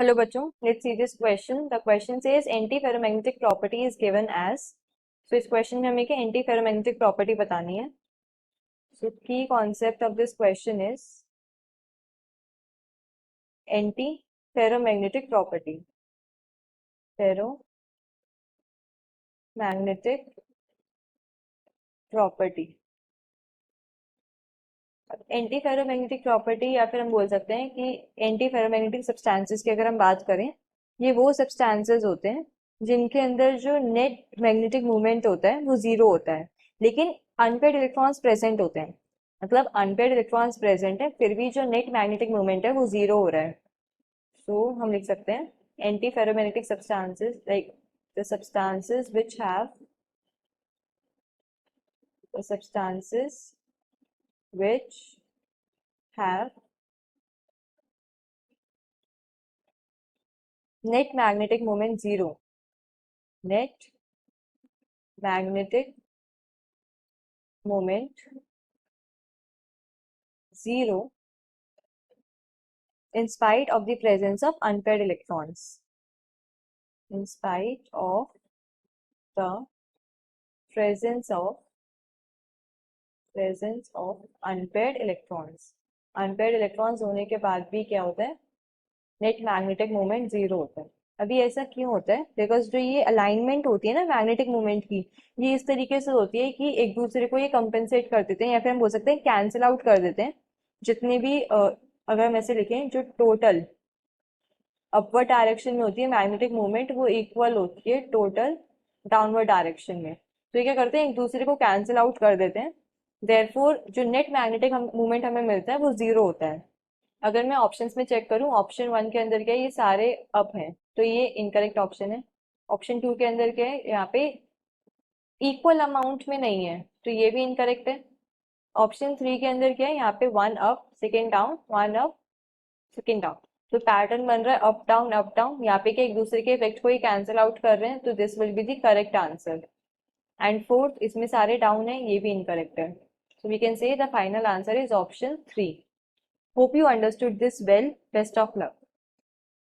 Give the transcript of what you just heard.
Hello बच्चों, let's see this question. The question says antiferromagnetic property is given as. So इस question में हमें क्या antiferromagnetic property बतानी है. So key concept of this question is antiferromagnetic property. Ferromagnetic property. Anti ferromagnetic property या फिर हम बोल सकते हैं कि एंटी फेरोमैग्नेटिक सब्सटेंसेस की अगर हम बात करें, ये वो सब्सटेंसेस होते हैं जिनके अंदर जो नेट मैग्नेटिक मूवमेंट होता है वो जीरो होता है, लेकिन अनपेयर्ड इलेक्ट्रॉन्स प्रेजेंट होते हैं. मतलब अनपेयर्ड इलेक्ट्रॉन्स प्रेजेंट है, फिर भी जो नेट मैग्नेटिक मूवमेंट है वो जीरो हो रहा है. सो हम लिख सकते हैं anti ferromagnetic substances like the substances which have the substances which have net magnetic moment zero. Net magnetic moment zero in spite of the presence of unpaired electrons. In spite of the presence of unpaired electrons. Unpaired electrons होने के बाद भी क्या होता है, net magnetic moment zero होता है. अभी ऐसा क्यों होता है? बिकॉज जो ये अलाइनमेंट होती है ना मैग्नेटिक मोमेंट की, ये इस तरीके से होती है कि एक दूसरे को ये कंपेंसेट कर देते हैं, या फिर हम बोल सकते हैं कैंसिल आउट कर देते हैं. जितने भी अगर हम ऐसे लिखें, जो टोटल अपवर्ड डायरेक्शन में होती है मैग्नेटिक मूवमेंट, वो इक्वल होती है टोटल डाउनवर्ड डायरेक्शन में. तो ये क्या करते हैं, एक दूसरे को कैंसिल आउट कर देते हैं. देयरफॉर जो नेट मैग्नेटिक मूवमेंट हमें मिलता है वो जीरो होता है. अगर मैं ऑप्शंस में चेक करूं, ऑप्शन 1 के अंदर क्या है, ये सारे अप हैं, तो ये इनकरेक्ट ऑप्शन है. ऑप्शन 2 के अंदर क्या है, यहाँ पे इक्वल अमाउंट में नहीं है, तो ये भी इनकरेक्ट है. ऑप्शन 3 के अंदर क्या है, यहाँ पे one up second down, one up second down, तो पैटर्न बन रहा है अप डाउन अप डाउन. यहाँ पे क्या एक दूसरे के इफेक्ट को ही कैंसिल आउट कर रहे हैं, तो this will be the correct answer. And fourth, इसमें सारे डाउन है, ये भी इनकरेक्ट है. So we can say the final answer is option 3. Hope you understood this well. Best of luck.